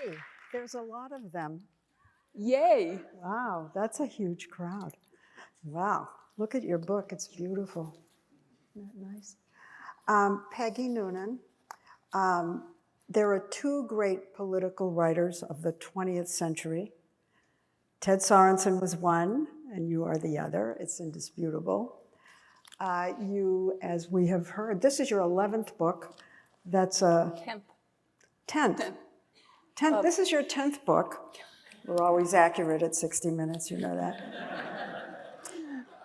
Peggy, there's a lot of them. Yay. Wow, that's a huge crowd. Wow, look at your book, it's beautiful. Isn't that nice? Peggy Noonan. There are two great political writers of the 20th century. Ted Sorensen was one, and you are the other. It's indisputable. You, as we have heard, this is your 11th book. That's a 10th. This is your 10th book. We're always accurate at 60 minutes, you know that,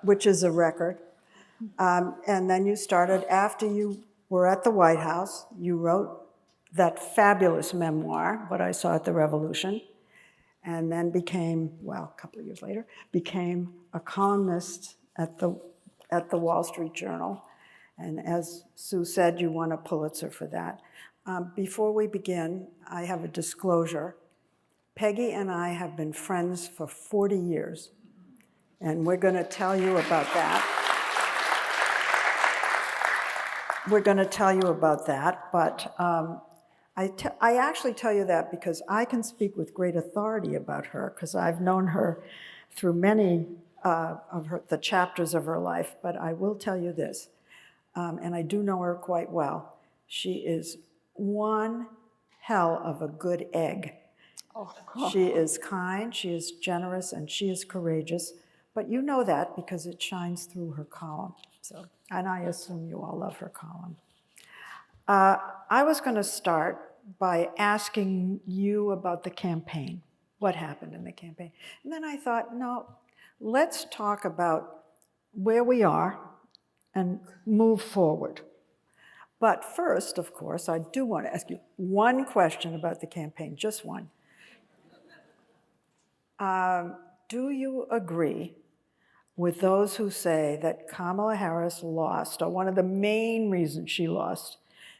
which is a record. And then you started, after you were at the White House, you wrote that fabulous memoir, What I Saw at the Revolution, and then became, well, a couple of years later, became a columnist at the Wall Street Journal. And as Sue said, you won a Pulitzer for that. Before we begin, I have a disclosure. Peggy and I have been friends for 40 years, and we're going to tell you about that. We're going to tell you about that, but I actually tell you that because I can speak with great authority about her, because I've known her through many of the chapters of her life, but I will tell you this, and I do know her quite well. She is one hell of a good egg. Oh. She is kind, she is generous, and she is courageous, but you know that because it shines through her column. So, and I assume you all love her column. I was going to start by asking you about the campaign, what happened in the campaign. And then I thought, no, let's talk about where we are and move forward. But first, of course, I do want to ask you one question about the campaign, just one. Do you agree with those who say that Kamala Harris lost, or one of the main reasons she lost,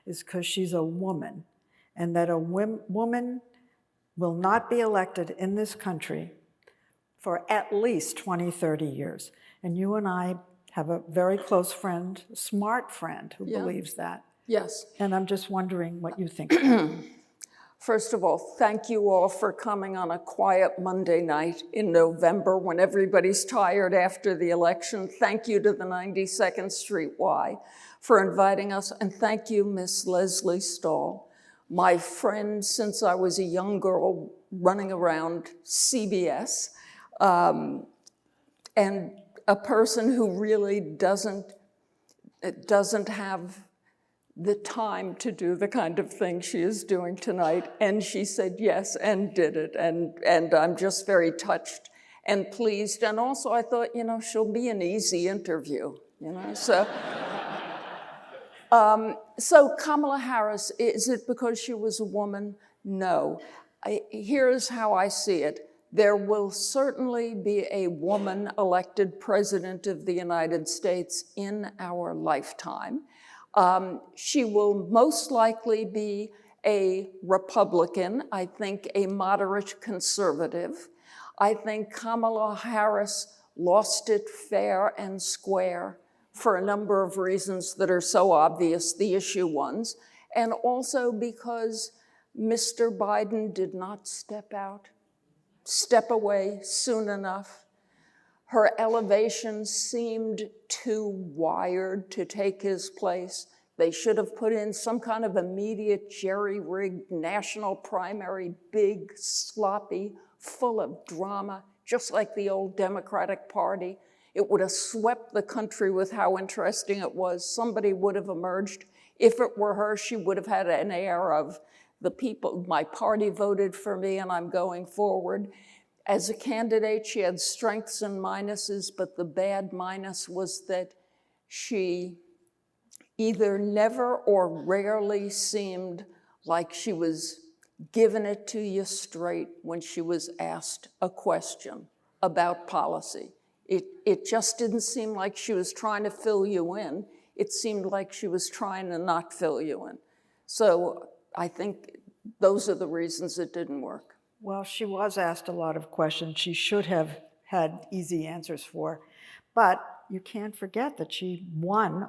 is because she's a woman, and that a woman will not be elected in this country for at least 20, 30 years? And you and I have a very close friend, a smart friend, who believes that. Yes. And I'm just wondering what you think. First of all, thank you all for coming on a quiet Monday night in November when everybody's tired after the election. Thank you to the 92nd Street Y for inviting us. And thank you, Miss Lesley Stahl, my friend since I was a young girl running around CBS, and a person who really doesn't have the time to do the kind of thing she is doing tonight. And she said yes and did it. And I'm just very touched and pleased. And also I thought, you know, she'll be an easy interview, you know, so. So Kamala Harris, is it because she was a woman? No. Here's how I see it. There will certainly be a woman elected president of the United States in our lifetime. She will most likely be a Republican, I think a moderate conservative. I think Kamala Harris lost it fair and square for a number of reasons that are so obvious, the issue ones, and also because Mr. Biden did not step away soon enough. Her elevation seemed too wired to take his place. They should have put in some kind of immediate jerry-rigged national primary, big, sloppy, full of drama, just like the old Democratic Party. It would have swept the country with how interesting it was. Somebody would have emerged. If it were her, she would have had an air of the people, my party voted for me and I'm going forward. As a candidate, she had strengths and minuses, but the bad minus was that she either never or rarely seemed like she was giving it to you straight when she was asked a question about policy. It just didn't seem like she was trying to fill you in. It seemed like she was trying to not fill you in. So I think those are the reasons it didn't work. Well, she was asked a lot of questions she should have had easy answers for, but you can't forget that she won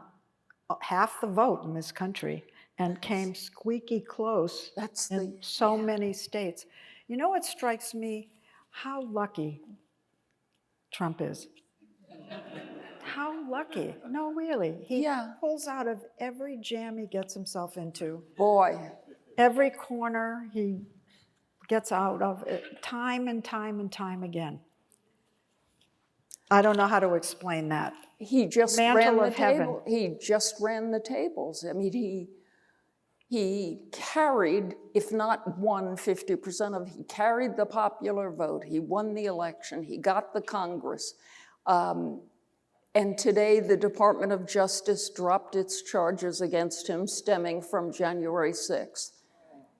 half the vote in this country and came squeaky close That's in so many states. You know what strikes me? How lucky Trump is. How lucky. No, really. He pulls out of every jam he gets himself into. Boy. Every corner he gets out of it, time and time and time again. I don't know how to explain that. He just Mantle ran the of heaven. table. He just ran the tables. I mean, he carried, if not won 50% of, he carried the popular vote. He won the election. He got the Congress. And today, the Department of Justice dropped its charges against him stemming from January 6th.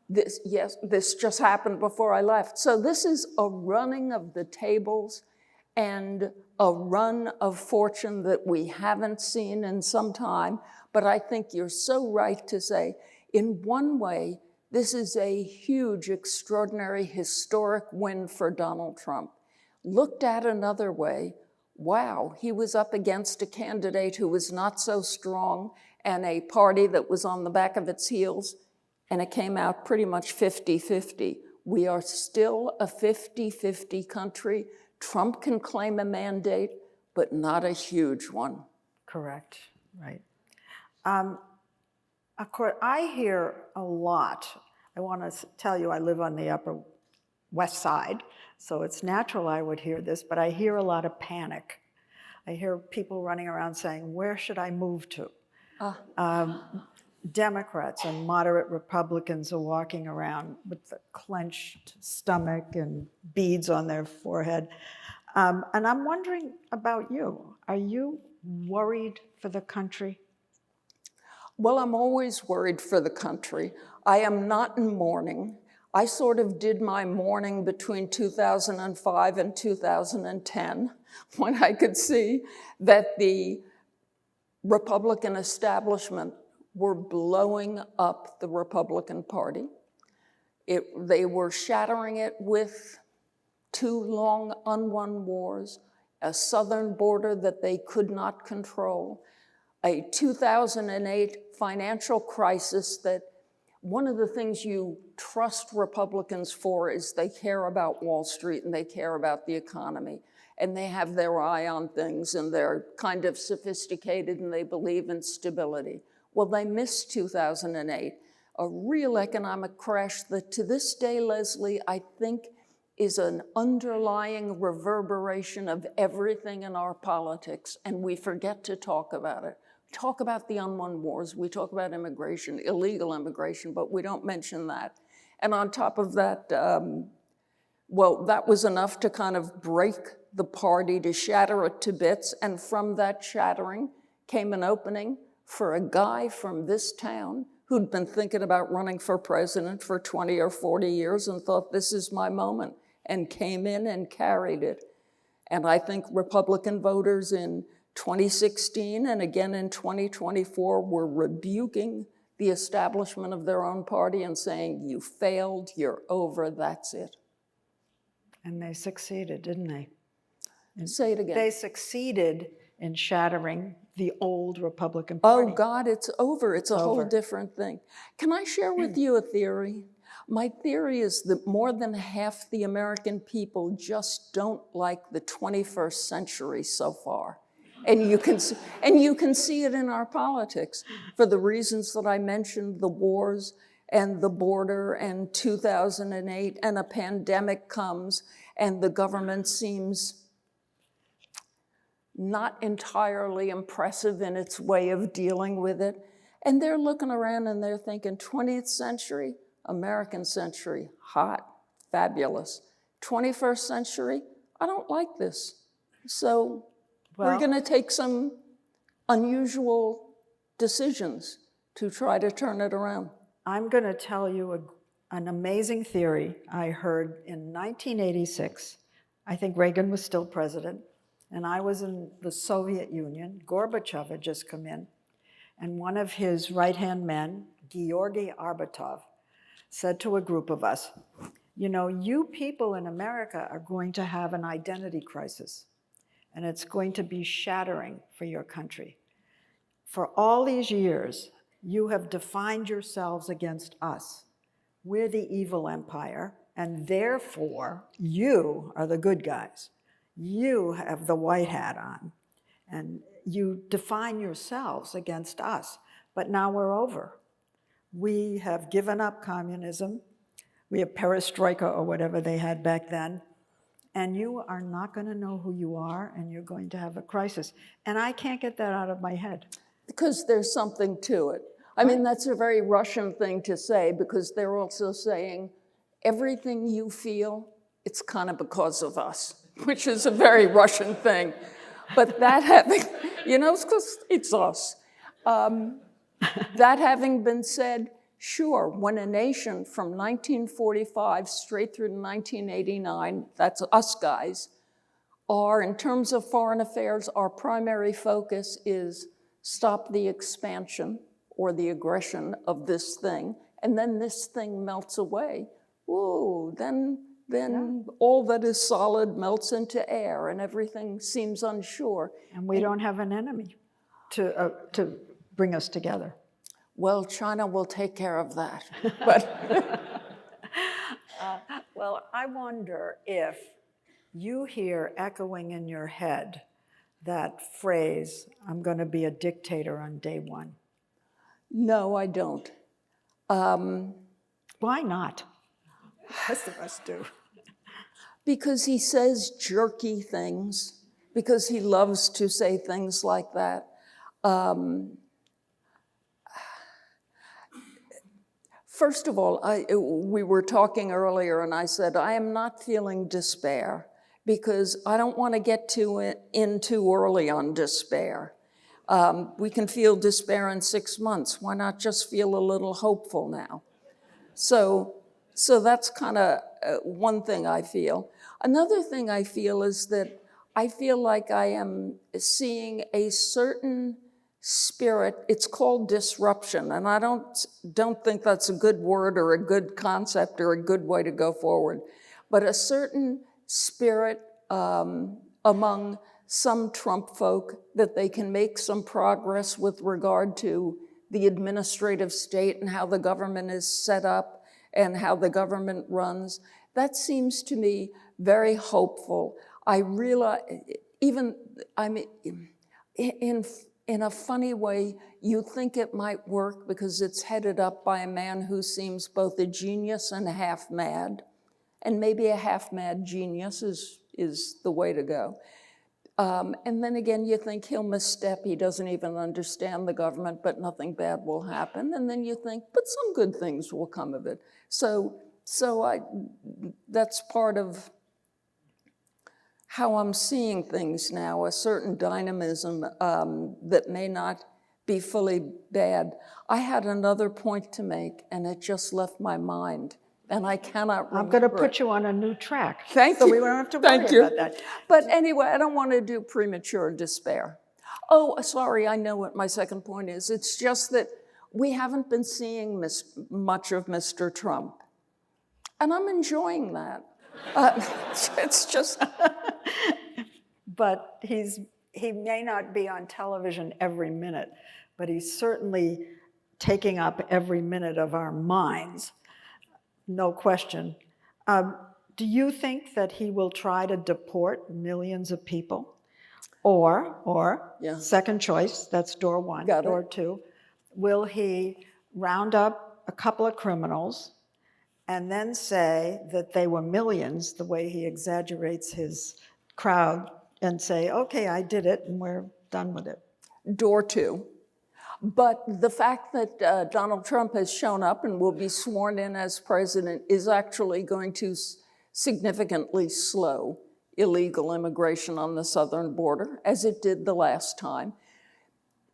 This just happened before I left. So this is a running of the tables and a run of fortune that we haven't seen in some time. But I think you're so right to say, in one way, this is a huge, extraordinary, historic win for Donald Trump. Looked at another way, wow, he was up against a candidate who was not so strong and a party that was on the back of its heels, and it came out pretty much 50-50. We are still a 50-50 country. Trump can claim a mandate, but not a huge one. Correct, right. Of course, I hear a lot. I want to tell you, I live on the Upper West Side, so it's natural I would hear this, but I hear a lot of panic. I hear people running around saying, where should I move to? Democrats and moderate Republicans are walking around with a clenched stomach and beads on their forehead. And I'm wondering about you. Are you worried for the country? Well, I'm always worried for the country. I am not in mourning. I sort of did my mourning between 2005 and 2010 when I could see that the Republican establishment were blowing up the Republican Party. They were shattering it with 2 long unwon wars, a southern border that they could not control, a 2008 financial crisis that one of the things you trust Republicans for is they care about Wall Street and they care about the economy, and they have their eye on things and they're kind of sophisticated and they believe in stability. Well, they missed 2008, a real economic crash that to this day, Lesley, I think is an underlying reverberation of everything in our politics, and we forget to talk about it. Talk about the unwon wars, we talk about immigration, illegal immigration, but we don't mention that. And on top of that, well, that was enough to kind of break the party, to shatter it to bits, and from that shattering came an opening for a guy from this town who'd been thinking about running for president for 20 or 40 years and thought, this is my moment, and came in and carried it. And I think Republican voters in 2016 and again in 2024 were rebuking the establishment of their own party and saying, you failed, you're over, that's it. And they succeeded, didn't they? Say it again. They succeeded in shattering the old Republican Party. Oh God, it's over. It's a whole different thing. Can I share with you a theory? My theory is that more than half the American people just don't like the 21st century so far. And you can see it in our politics for the reasons that I mentioned, the wars and the border and 2008, and a pandemic comes and the government seems not entirely impressive in its way of dealing with it. And they're looking around and they're thinking, 20th century, American century, hot, fabulous. 21st century, I don't like this. So we're gonna take some unusual decisions to try to turn it around. I'm gonna tell you an amazing theory I heard in 1986. I think Reagan was still president, and I was in the Soviet Union. Gorbachev had just come in, and one of his right-hand men, Georgy Arbatov, said to a group of us, you know, you people in America are going to have an identity crisis, and it's going to be shattering for your country. For all these years, You have defined yourselves against us. We're the evil empire, and therefore you are the good guys. You have the white hat on, and you define yourselves against us. But now we're over. We have given up communism. We have perestroika or whatever they had back then. And you are not going to know who you are, and you're going to have a crisis. And I can't get that out of my head. Because there's something to it. I mean, that's a very Russian thing to say, because they're also saying, everything you feel, it's kind of because of us, which is a very Russian thing. But that having, it's because it's us. That having been said, sure, when a nation from 1945 straight through to 1989, that's us guys, are, in terms of foreign affairs, our primary focus is stop the expansion or the aggression of this thing, and then this thing melts away. Ooh, then all that is solid melts into air and everything seems unsure. And we don't have an enemy to bring us together. Well, China will take care of that. But well, I wonder if you hear echoing in your head that phrase, I'm going to be a dictator on day one. No, I don't. Why not? Most of us do. Because he says jerky things, because he loves to say things like that. First of all, we were talking earlier, and I said, I am not feeling despair, because I don't want to get in too early on despair. We can feel despair in 6 months. Why not just feel a little hopeful now? So that's kind of one thing I feel. Another thing I feel is that I feel like I am seeing a certain spirit. It's called disruption, and I don't think that's a good word or a good concept or a good way to go forward, but a certain spirit among some Trump folk that they can make some progress with regard to the administrative state and how the government is set up and how the government runs. That seems to me very hopeful. I realize, in a funny way, you think it might work because it's headed up by a man who seems both a genius and half mad, and maybe a half mad genius is the way to go. And then again, you think he'll misstep, he doesn't even understand the government, but nothing bad will happen. And then you think, but some good things will come of it. So that's part of how I'm seeing things now, a certain dynamism that may not be fully bad. I had another point to make, and it just left my mind, and I cannot remember. I'm going to put you on a new track. Thank so you. we won't have to worry about that. But anyway, I don't want to do premature despair. Oh, sorry, I know what my second point is. It's just that we haven't been seeing much of Mr. Trump, and I'm enjoying that. It's just... But he may not be on television every minute, but he's certainly taking up every minute of our minds, no question. Do you think that he will try to deport millions of people? Or second choice, that's door one, door two, will he round up a couple of criminals and then say that they were millions, the way he exaggerates his crowd, and say, okay, I did it, and we're done with it? Door two. But the fact that Donald Trump has shown up and will be sworn in as president is actually going to significantly slow illegal immigration on the southern border, as it did the last time.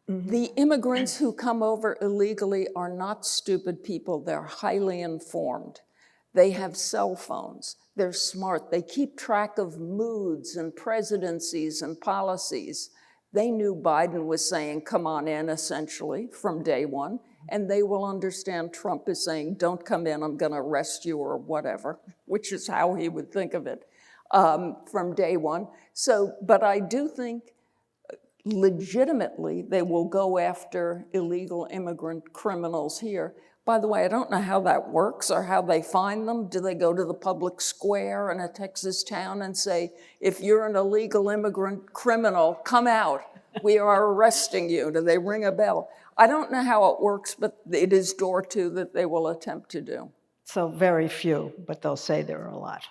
Mm-hmm. The immigrants who come over illegally are not stupid people. They're highly informed. They have cell phones. They're smart. They keep track of moods and presidencies and policies. They knew Biden was saying, come on in, essentially, from day one. And they will understand Trump is saying, don't come in, I'm going to arrest you or whatever, which is how he would think of it from day one. So, but I do think legitimately, they will go after illegal immigrant criminals here. By the way, I don't know how that works or how they find them. Do they go to the public square in a Texas town and say, if you're an illegal immigrant criminal, come out. We are arresting you. Do they ring a bell? I don't know how it works, but it is door to that they will attempt to do. So very few, but they'll say there are a lot.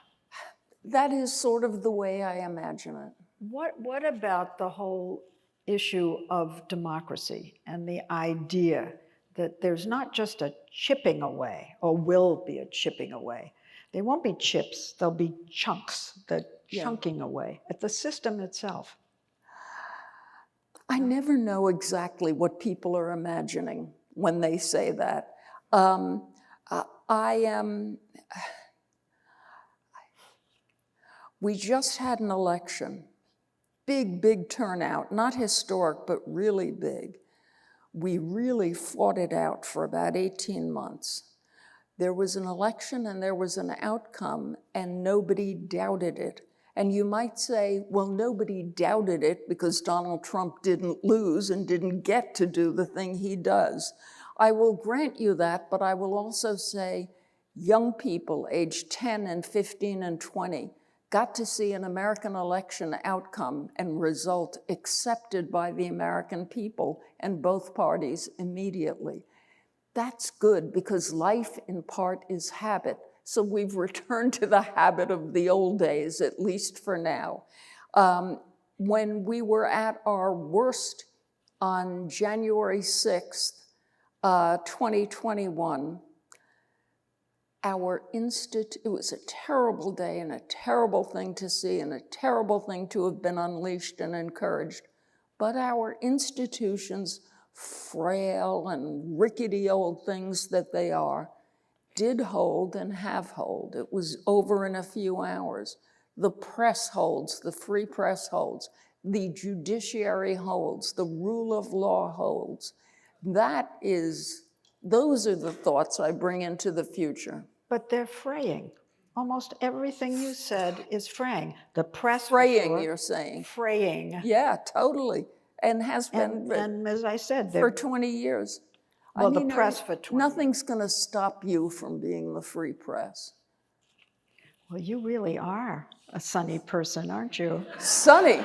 That is sort of the way I imagine it. What about the whole issue of democracy and the idea that there's not just a chipping away, or will be a chipping away. They won't be chips, they'll be chunks, the chunking away at the system itself. I never know exactly what people are imagining when they say that. We just had an election. Big turnout, not historic, but really big. We really fought it out for about 18 months. There was an election and there was an outcome and nobody doubted it. And you might say, well, nobody doubted it because Donald Trump didn't lose and didn't get to do the thing he does. I will grant you that, but I will also say young people aged 10 and 15 and 20 got to see an American election outcome and result accepted by the American people and both parties immediately. That's good because life in part is habit. So we've returned to the habit of the old days, at least for now. When we were at our worst on January 6th, 2021, it was a terrible day and a terrible thing to see and a terrible thing to have been unleashed and encouraged. But our institutions, frail and rickety old things that they are, did hold and have hold. It was over in a few hours. The press holds, the free press holds, the judiciary holds, the rule of law holds. Those are the thoughts I bring into the future. But they're fraying. Almost everything you said is fraying. The press Fraying, for sure, you're saying. fraying. Yeah, totally. And has been And as I said, for 20 years. Well, the press for 20 Nothing's going to stop you from being the free press. Well, you really are a sunny person, aren't you? Sunny.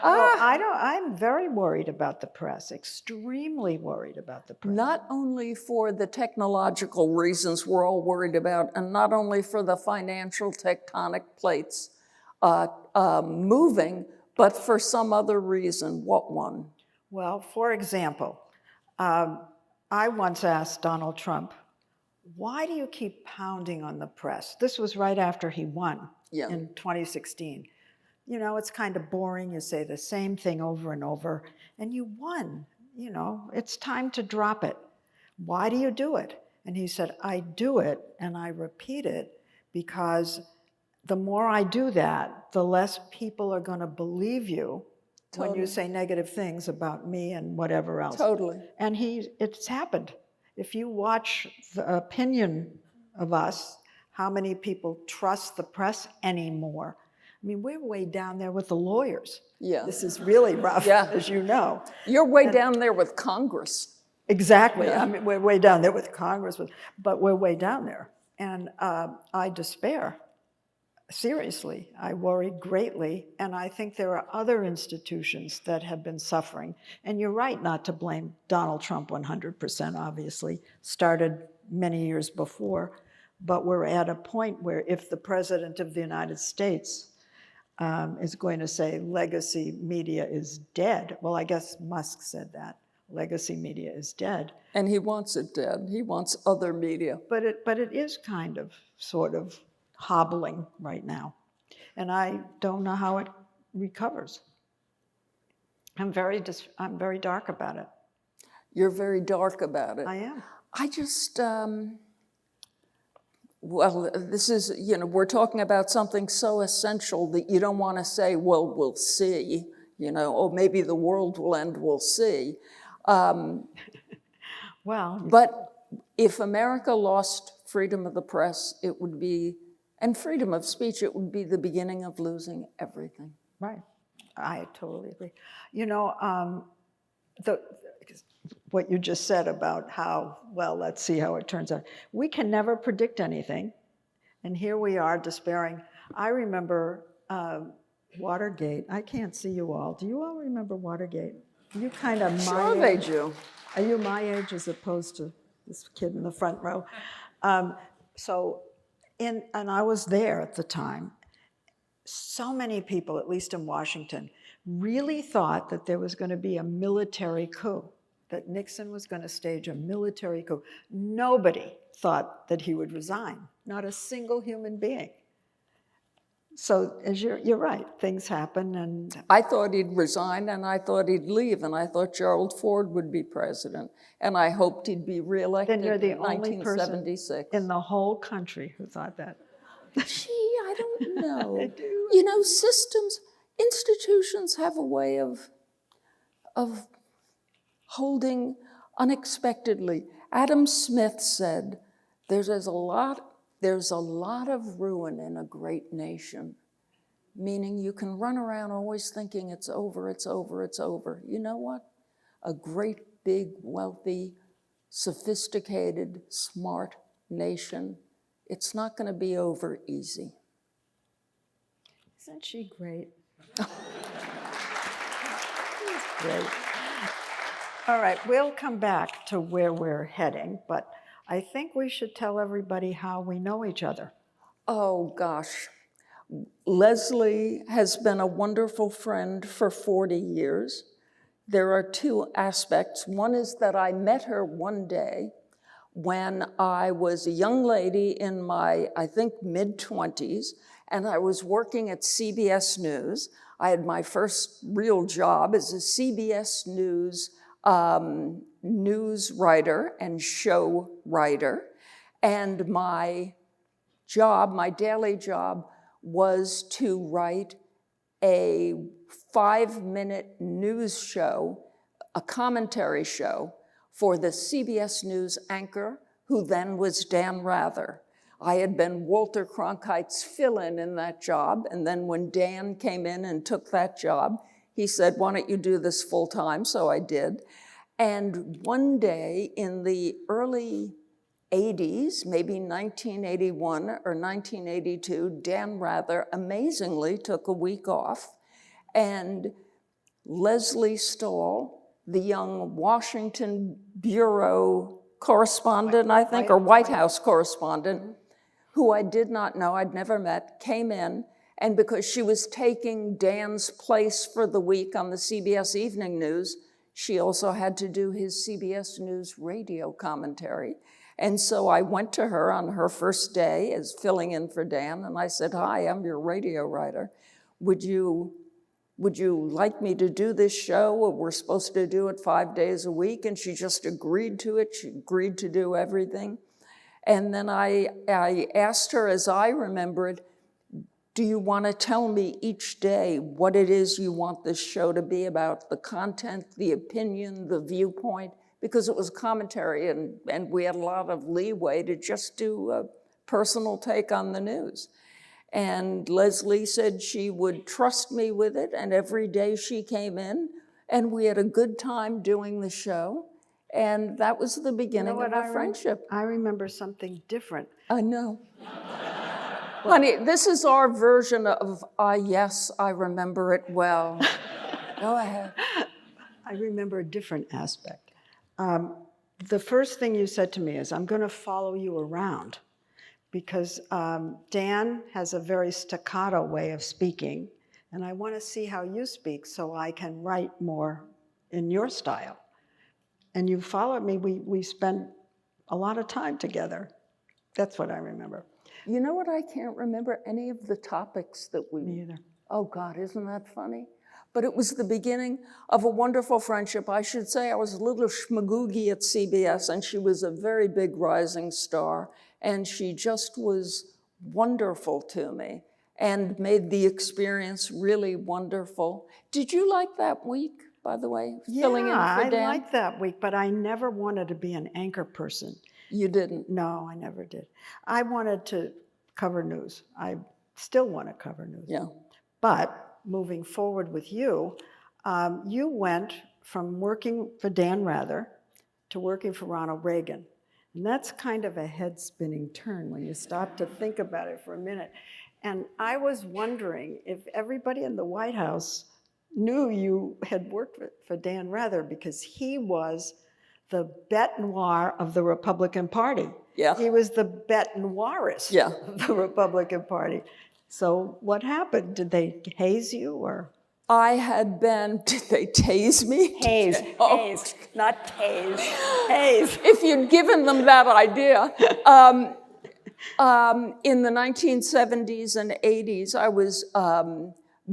Well, I'm very worried about the press, extremely worried about the press. Not only for the technological reasons we're all worried about, and not only for the financial tectonic plates moving, but for some other reason. What one? Well, for example, I once asked Donald Trump, why do you keep pounding on the press? This was right after he won in 2016. You know, it's kind of boring. You say the same thing over and over, and you won. You know, it's time to drop it. Why do you do it? And he said, I do it and I repeat it because the more I do that, the less people are going to believe you when you say negative things about me and whatever else. Totally. And it's happened. If you watch the opinion of us, how many people trust the press anymore? I mean, we're way down there with the lawyers. Yeah. This is really rough, as you know. You're way down there with Congress. Exactly. Yeah. I mean, we're way down there with Congress, but we're way down there. And I despair. Seriously, I worry greatly. And I think there are other institutions that have been suffering. And you're right not to blame Donald Trump 100%, obviously. Started many years before. But we're at a point where if the President of the United States is going to say legacy media is dead. Well, I guess Musk said that. Legacy media is dead. And he wants it dead. He wants other media. But it is kind of, sort of hobbling right now. And I don't know how it recovers. I'm very dark about it. You're very dark about it. I am. I just, well, this is, we're talking about something so essential that you don't want to say, well, we'll see, or maybe the world will end, we'll see. But if America lost freedom of the press, it would be, and freedom of speech, it would be the beginning of losing everything. Right. I totally agree. You know, what you just said about how, well, let's see how it turns out. We can never predict anything. And here we are despairing. I remember Watergate. I can't see you all. Do you all remember Watergate? You kind of my Sure they age. do. Are you my age as opposed to this kid in the front row? And I was there at the time. So many people, at least in Washington, really thought that there was going to be a military coup, that Nixon was going to stage a military coup. Nobody thought that he would resign, not a single human being. So as you're right, things happen, and I thought he'd resign, and I thought he'd leave, and I thought Gerald Ford would be president, and I hoped he'd be reelected then you're the in only person 1976. in the whole country who thought that. Gee, I don't know. I do. You know, institutions have a way of holding unexpectedly. Adam Smith said, there's a lot of ruin in a great nation, meaning you can run around always thinking it's over, it's over, it's over. You know what? A great, big, wealthy, sophisticated, smart nation, it's not going to be over easy. Isn't she great? She's great. All right, we'll come back to where we're heading, but I think we should tell everybody how we know each other. Oh, gosh. Lesley has been a wonderful friend for 40 years. There are two aspects. One is that I met her one day when I was a young lady in my, I think, mid-20s, and I was working at CBS News. I had my first real job as a CBS News news writer and show writer. And my daily job, was to write a 5-minute news show, a commentary show, for the CBS News anchor, who then was Dan Rather. I had been Walter Cronkite's fill-in in that job, and then when Dan came in and took that job, he said, why don't you do this full-time? So I did. And one day in the early 80s, maybe 1981 or 1982, Dan Rather amazingly took a week off, and Lesley Stahl, the young Washington bureau correspondent, I think, or White House correspondent, who I did not know, I'd never met, came in, and because she was taking Dan's place for the week on the CBS Evening News, she also had to do his CBS News radio commentary. And so I went to her on her first day as filling in for Dan, and I said, hi, I'm your radio writer. Would you like me to do this show? We're supposed to do it 5 days a week. And she just agreed to it. She agreed to do everything. And then I asked her, as I remember it, do you want to tell me each day what it is you want this show to be about, the content, the opinion, the viewpoint? Because it was commentary, and we had a lot of leeway to just do a personal take on the news. And Lesley said she would trust me with it, and every day she came in, and we had a good time doing the show, and that was the beginning of our friendship. I remember something different. I know. Honey, this is our version of, yes, I remember it well. Go ahead. I remember a different aspect. The first thing you said to me is, I'm going to follow you around, because Dan has a very staccato way of speaking, and I want to see how you speak so I can write more in your style. And you followed me. We spent a lot of time together. That's what I remember. You know what? I can't remember any of the topics that we... Me either. Oh, God, isn't that funny? But it was the beginning of a wonderful friendship. I should say I was a little schmagoogie at CBS, and she was a very big rising star, and she just was wonderful to me and made the experience really wonderful. Did you like that week, by the way, filling in for Dan? I liked that week, but I never wanted to be an anchor person. You didn't? No, I never did. I wanted to cover news. I still want to cover news. Yeah. But moving forward with you, you went from working for Dan Rather to working for Ronald Reagan. And that's kind of a head-spinning turn when you stop to think about it for a minute. And I was wondering if everybody in the White House knew you had worked for Dan Rather, because he was the bête noire of the Republican Party. Yeah. He was the bête noirist of the Republican Party. So what happened? Did they haze you, or? I had been, did they tase me? Haze, haze, not tase, haze. If you'd given them that idea. In the 1970s and 80s, I was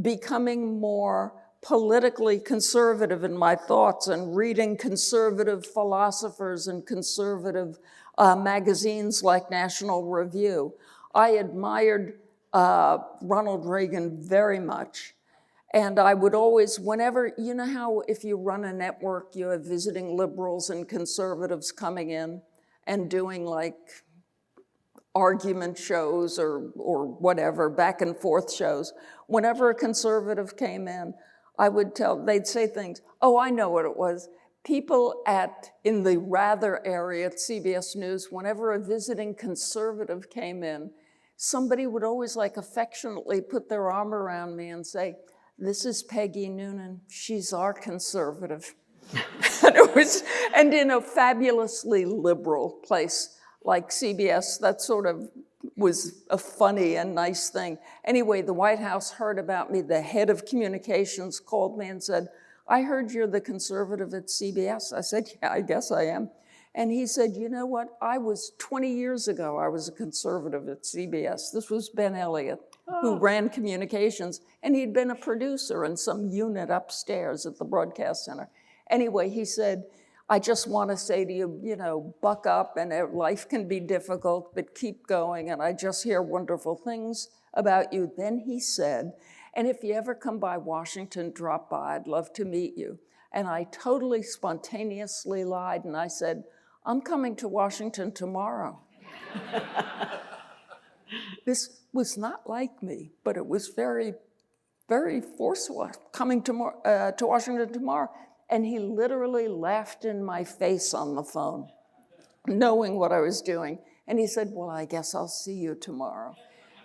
becoming more politically conservative in my thoughts and reading conservative philosophers and conservative magazines like National Review. I admired Ronald Reagan very much. And I would always, whenever, you know how if you run a network, you have visiting liberals and conservatives coming in and doing like argument shows or whatever, back and forth shows. Whenever a conservative came in, I would they'd say things, oh, I know what it was. People in the Rather area at CBS News, whenever a visiting conservative came in, somebody would always like affectionately put their arm around me and say, this is Peggy Noonan, she's our conservative. and in a fabulously liberal place like CBS, that sort of was a funny and nice thing. Anyway, the White House heard about me. The head of communications called me and said, I heard you're the conservative at CBS. I said, yeah, I guess I am. And he said, you know what? 20 years ago, I was a conservative at CBS. This was Ben Elliott, who ran communications, and he'd been a producer in some unit upstairs at the broadcast center. Anyway, he said, I just want to say to you, buck up, and life can be difficult, but keep going, and I just hear wonderful things about you. Then he said, and if you ever come by Washington, drop by, I'd love to meet you. And I totally spontaneously lied, and I said, I'm coming to Washington tomorrow. This was not like me, but it was very, very forceful, coming to Washington tomorrow. And he literally laughed in my face on the phone, knowing what I was doing. And he said, well, I guess I'll see you tomorrow.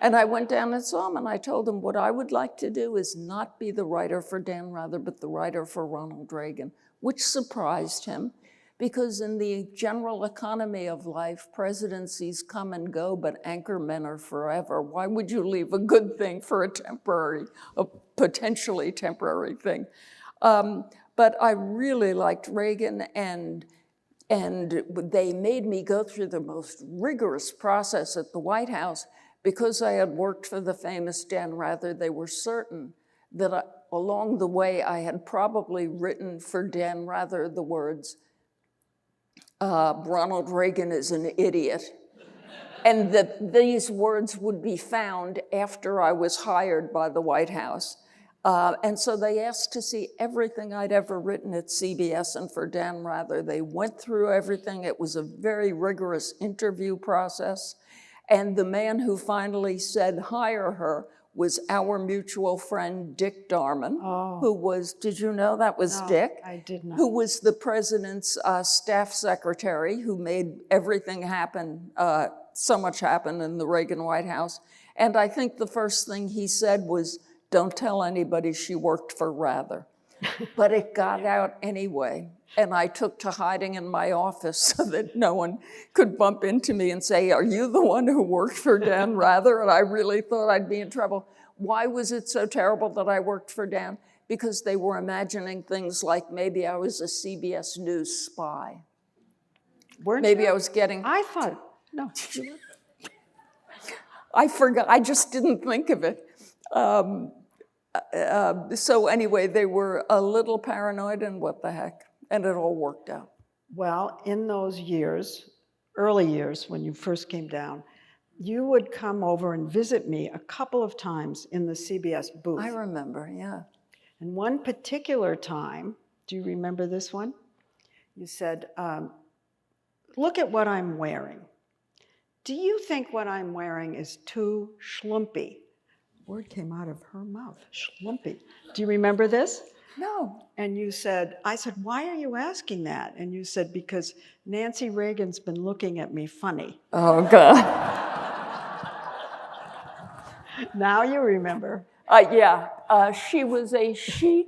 And I went down and saw him, and I told him what I would like to do is not be the writer for Dan Rather, but the writer for Ronald Reagan, which surprised him, because in the general economy of life, presidencies come and go, but anchormen are forever. Why would you leave a good thing for a potentially temporary thing? But I really liked Reagan, and they made me go through the most rigorous process at the White House. Because I had worked for the famous Dan Rather, they were certain that along the way I had probably written for Dan Rather the words, Ronald Reagan is an idiot, and that these words would be found after I was hired by the White House. And so they asked to see everything I'd ever written at CBS and for Dan Rather. They went through everything. It was a very rigorous interview process. And the man who finally said hire her was our mutual friend, Dick Darman, who was, did you know that was Dick? I did not. Who was the president's staff secretary, who made everything happen, so much happen in the Reagan White House. And I think the first thing he said was, don't tell anybody she worked for Rather. But it got out anyway. And I took to hiding in my office so that no one could bump into me and say, are you the one who worked for Dan Rather? And I really thought I'd be in trouble. Why was it so terrible that I worked for Dan? Because they were imagining things like maybe I was a CBS News spy. Maybe I was getting... I thought, no. I forgot, I just didn't think of it. So anyway, they were a little paranoid, and what the heck. And it all worked out. Well, in those years, early years when you first came down, you would come over and visit me a couple of times in the CBS booth. I remember, yeah. And one particular time, do you remember this one? You said, look at what I'm wearing. Do you think what I'm wearing is too schlumpy? word came out of her mouth, schlumpy. Do you remember this? No. And you said, I said, why are you asking that? And you said, because Nancy Reagan's been looking at me funny. Oh, God. Now you remember. She was a chic,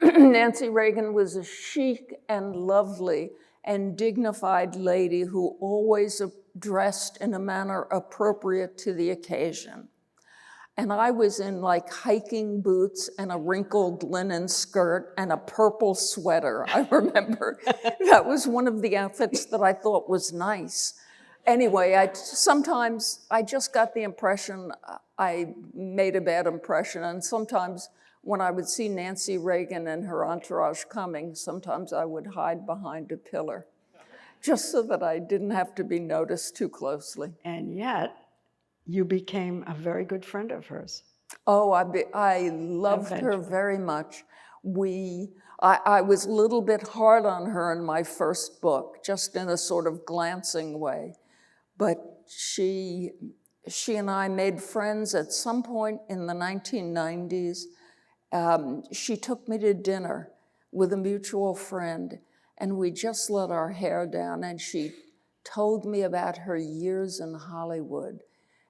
Nancy Reagan was a chic and lovely and dignified lady who always dressed in a manner appropriate to the occasion. And I was in like hiking boots and a wrinkled linen skirt and a purple sweater. I remember that was one of the outfits that I thought was nice. Anyway, sometimes I just got the impression I made a bad impression. And sometimes when I would see Nancy Reagan and her entourage coming, sometimes I would hide behind a pillar just so that I didn't have to be noticed too closely. And yet, you became a very good friend of hers. Oh, I loved her very much. I was a little bit hard on her in my first book, just in a sort of glancing way. But she and I made friends at some point in the 1990s. She took me to dinner with a mutual friend, and we just let our hair down, and she told me about her years in Hollywood.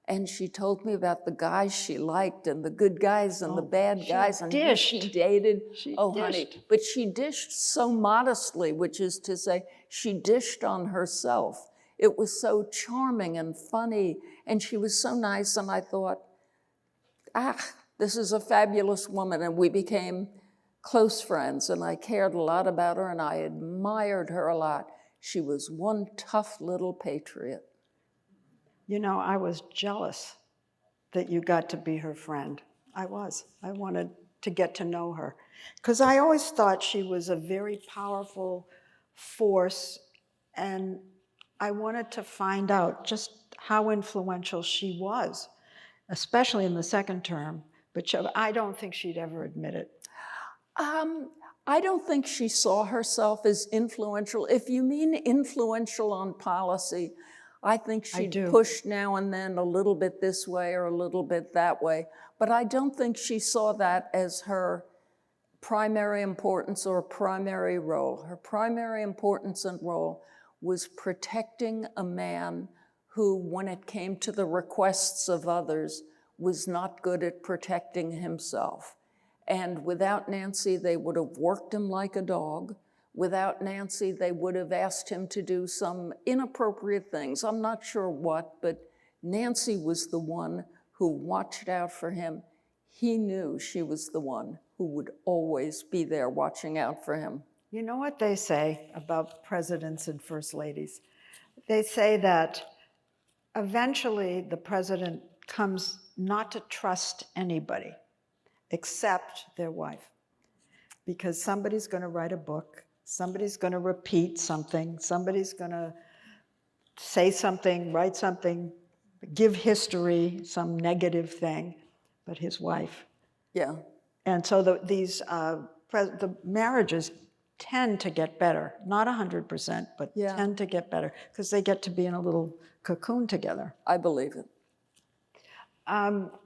And she told me about the guys she liked and the good guys and the bad guys and who she dated. Honey, but she dished so modestly, which is to say, she dished on herself. It was so charming and funny, and she was so nice, and I thought, this is a fabulous woman, and we became close friends, and I cared a lot about her, and I admired her a lot. She was one tough little patriot. You know, I was jealous that you got to be her friend. I was. I wanted to get to know her. Because I always thought she was a very powerful force, and I wanted to find out just how influential she was, especially in the second term. But I don't think she'd ever admit it. I don't think she saw herself as influential. If you mean influential on policy, I think she'd push now and then a little bit this way or a little bit that way. But I don't think she saw that as her primary importance or primary role. Her primary importance and role was protecting a man who, when it came to the requests of others, was not good at protecting himself. And without Nancy, they would have worked him like a dog. Without Nancy, they would have asked him to do some inappropriate things. I'm not sure what, but Nancy was the one who watched out for him. He knew she was the one who would always be there watching out for him. You know what they say about presidents and first ladies? They say that eventually the president comes not to trust anybody except their wife, because somebody's going to write a book, somebody's going to repeat something, somebody's going to say something, write something, give history, some negative thing, but his wife. Yeah. And so the marriages tend to get better, not 100%, but tend to get better, because they get to be in a little cocoon together. I believe it.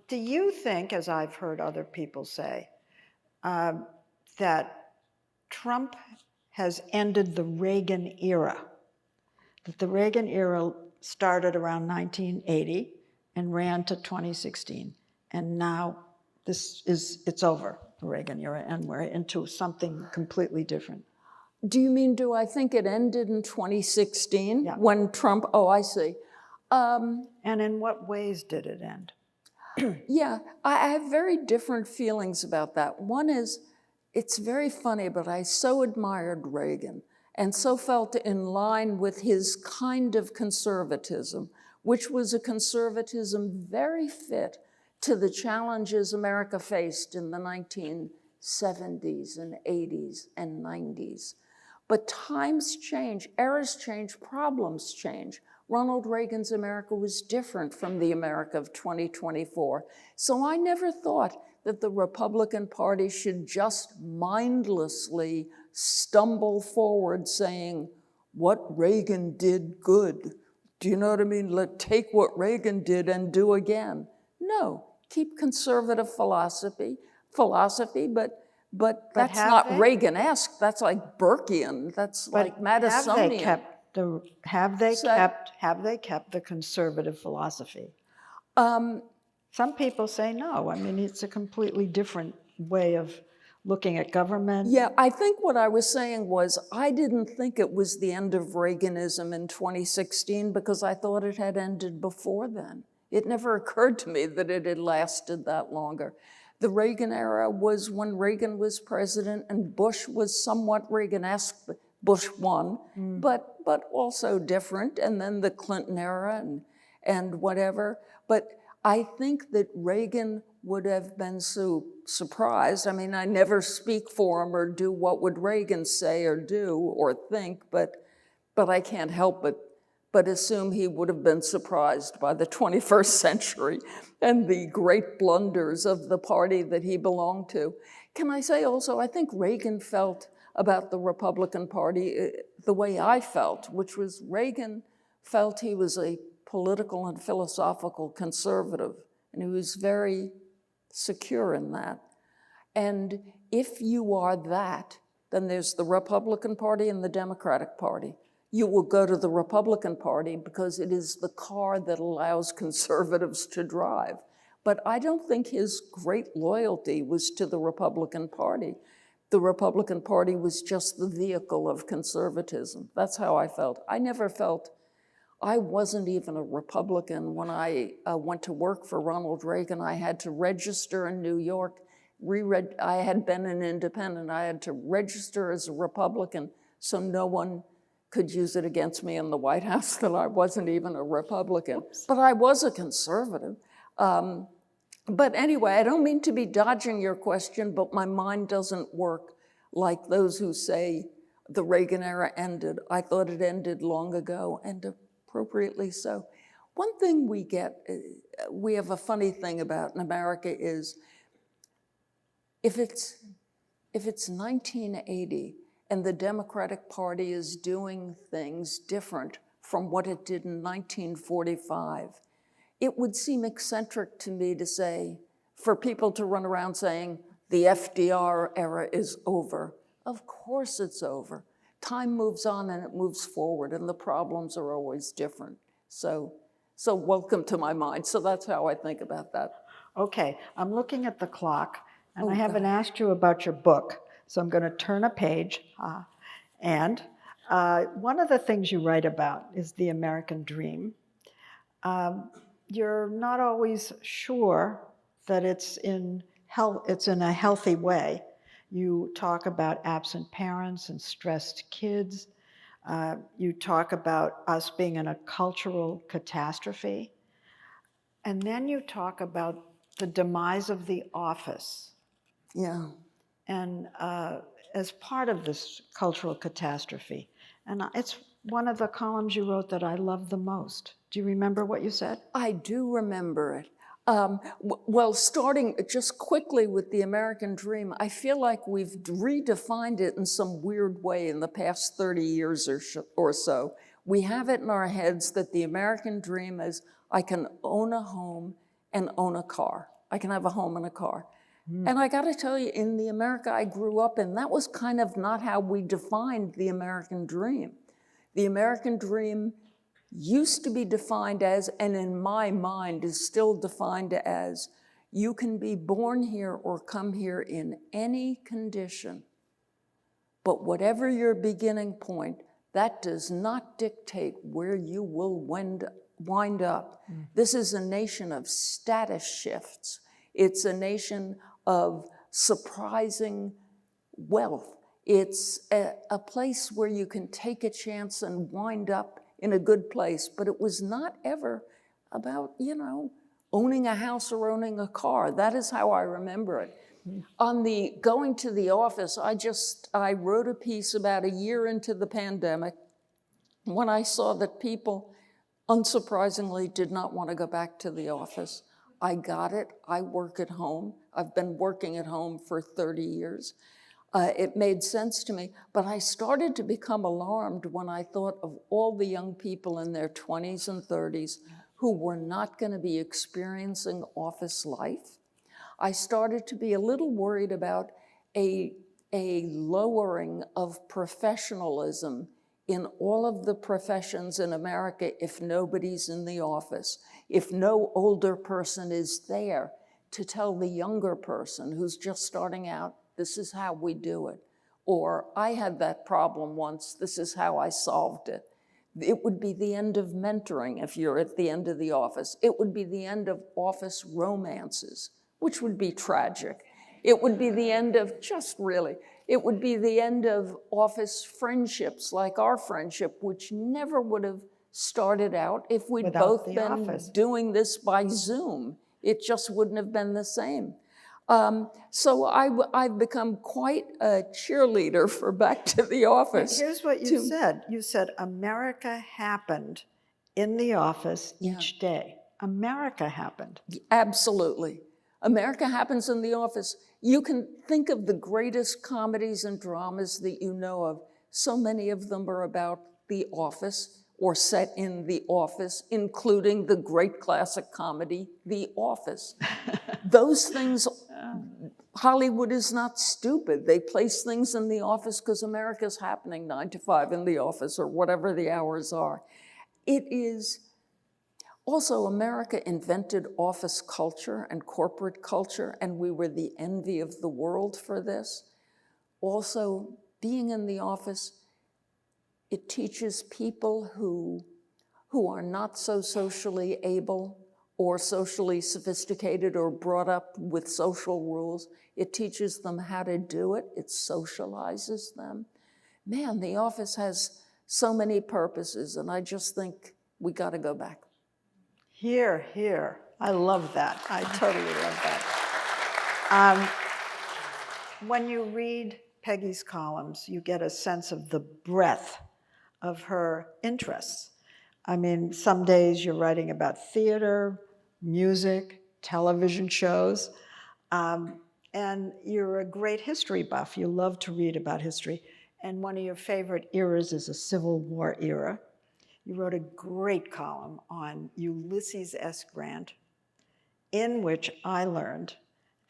Do you think, as I've heard other people say, that Trump has ended the Reagan era? That the Reagan era started around 1980 and ran to 2016, and now it's over, the Reagan era, and we're into something completely different. Do you mean, do I think it ended in 2016 when Trump, I see. And in what ways did it end? Yeah, I have very different feelings about that. One is, it's very funny, but I so admired Reagan and so felt in line with his kind of conservatism, which was a conservatism very fit to the challenges America faced in the 1970s and 80s and 90s. But times change, eras change, problems change. Ronald Reagan's America was different from the America of 2024. So I never thought that the Republican Party should just mindlessly stumble forward saying, what Reagan did good. Do you know what I mean? Take what Reagan did and do again. No, keep conservative philosophy, but that's have not they? Reagan-esque. That's like Burkean. That's like Madisonian. Have they So- kept the conservative philosophy? Um, Some people say no. I mean, it's a completely different way of looking at government. Yeah, I think what I was saying was I didn't think it was the end of Reaganism in 2016 because I thought it had ended before then. It never occurred to me that it had lasted that longer. The Reagan era was when Reagan was president and Bush was somewhat Reagan-esque. Bush won, but also different. And then the Clinton era and whatever. But I think that Reagan would have been so surprised. I mean, I never speak for him or do what would Reagan say or do or think, but I can't help but assume he would have been surprised by the 21st century and the great blunders of the party that he belonged to. Can I say also, I think Reagan felt about the Republican Party the way I felt, which was Reagan felt he was a political and philosophical conservative, and he was very secure in that. And if you are that, then there's the Republican Party and the Democratic Party. You will go to the Republican Party because it is the car that allows conservatives to drive. But I don't think his great loyalty was to the Republican Party. The Republican Party was just the vehicle of conservatism. That's how I felt. I never felt, I wasn't even a Republican when I went to work for Ronald Reagan. I had to register in New York. I had been an independent. I had to register as a Republican so no one could use it against me in the White House that I wasn't even a Republican. Oops. But I was a conservative. But anyway, I don't mean to be dodging your question, but my mind doesn't work like those who say the Reagan era ended. I thought it ended long ago, and appropriately so. One thing we have a funny thing about in America is if it's 1980 and the Democratic Party is doing things different from what it did in 1945, it would seem eccentric to me to say, for people to run around saying the FDR era is over. Of course it's over. Time moves on and it moves forward, and the problems are always different. So welcome to my mind. So that's how I think about that. Okay, I'm looking at the clock, and I haven't asked you about your book, so I'm going to turn a page. And one of the things you write about is the American dream. You're not always sure that it's in a healthy way. You talk about absent parents and stressed kids. You talk about us being in a cultural catastrophe. And then you talk about the demise of the office. Yeah. And as part of this cultural catastrophe. And it's one of the columns you wrote that I love the most. Do you remember what you said? I do remember it. Well, starting just quickly with the American dream, I feel like we've redefined it in some weird way in the past 30 years or so. We have it in our heads that the American dream is I can own a home and own a car. I can have a home and a car. And I gotta tell you, in the America I grew up in, that was kind of not how we defined the American dream. The American dream used to be defined as, and in my mind is still defined as, you can be born here or come here in any condition, but whatever your beginning point, that does not dictate where you will wind up. This is a nation of status shifts. It's a nation of surprising wealth. It's a place where you can take a chance and wind up in a good place, but it was not ever about, owning a house or owning a car. That is how I remember it. On the going to the office, I wrote a piece about a year into the pandemic when I saw that people, unsurprisingly, did not want to go back to the office. I got it. I work at home. I've been working at home for 30 years. It made sense to me, but I started to become alarmed when I thought of all the young people in their 20s and 30s who were not going to be experiencing office life. I started to be a little worried about a lowering of professionalism in all of the professions in America if nobody's in the office, if no older person is there to tell the younger person who's just starting out, this is how we do it. Or I had that problem once, this is how I solved it. It would be the end of mentoring if you're at the end of the office. It would be the end of office romances, which would be tragic. It would be the end of, it would be the end of office friendships like our friendship, which never would have started out if we'd both been doing this by Zoom. It just wouldn't have been the same. So I've become quite a cheerleader for back to the office. Here's what you said. You said America happened in the office each day. America happened. Absolutely. America happens in the office. You can think of the greatest comedies and dramas that you know of. So many of them are about the office or set in the office, including the great classic comedy, The Office. Those things, Hollywood is not stupid. They place things in the office because America's happening 9 to 5 in the office or whatever the hours are. It is also, America invented office culture and corporate culture, and we were the envy of the world for this. Also, being in the office, it teaches people who are not so socially able or socially sophisticated or brought up with social rules. It teaches them how to do it. It socializes them. Man, the office has so many purposes, and I just think we got to go back. Here, here. I love that. I totally love that. When you read Peggy's columns, you get a sense of the breadth of her interests. I mean, some days you're writing about theater, music, television shows, and you're a great history buff. You love to read about history. And one of your favorite eras is a Civil War era. You wrote a great column on Ulysses S. Grant, in which I learned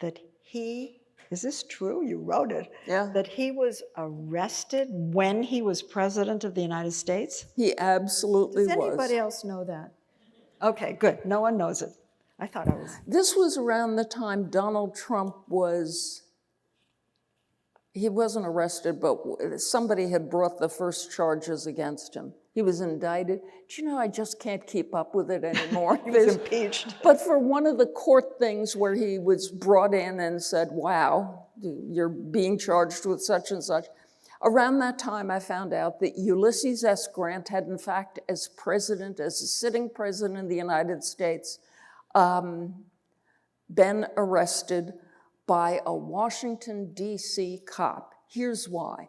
that is this true? You wrote it. Yeah. That he was arrested when he was president of the United States? He absolutely was. Does anybody else know that? Okay, good. No one knows it. I thought I was. This was around the time Donald Trump he wasn't arrested, but somebody had brought the first charges against him. He was indicted. Do you know, I just can't keep up with it anymore. He was impeached. But for one of the court things where he was brought in and said, wow, you're being charged with such and such, around that time I found out that Ulysses S. Grant had in fact, as a sitting president of the United States, been arrested by a Washington, D.C. cop. Here's why.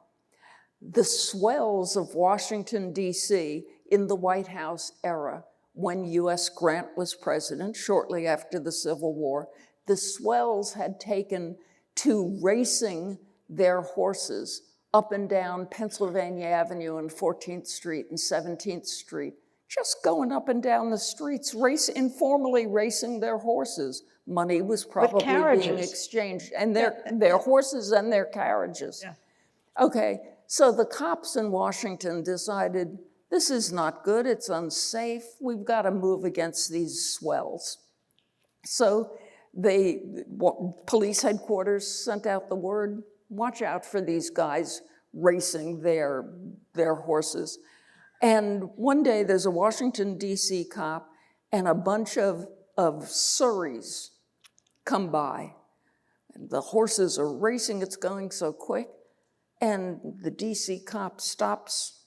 The swells of Washington, D.C. in the White House era, when U.S. Grant was president, shortly after the Civil War, the swells had taken to racing their horses up and down Pennsylvania Avenue and 14th Street and 17th Street, just going up and down the streets, informally racing their horses. Money was probably being exchanged, and their horses and their carriages. Yeah. Okay, so the cops in Washington decided, this is not good, it's unsafe, we've got to move against these swells. So police headquarters sent out the word, watch out for these guys racing their horses. And one day there's a Washington, D.C. cop and a bunch of Surreys come by. And the horses are racing, it's going so quick. And the D.C. cop stops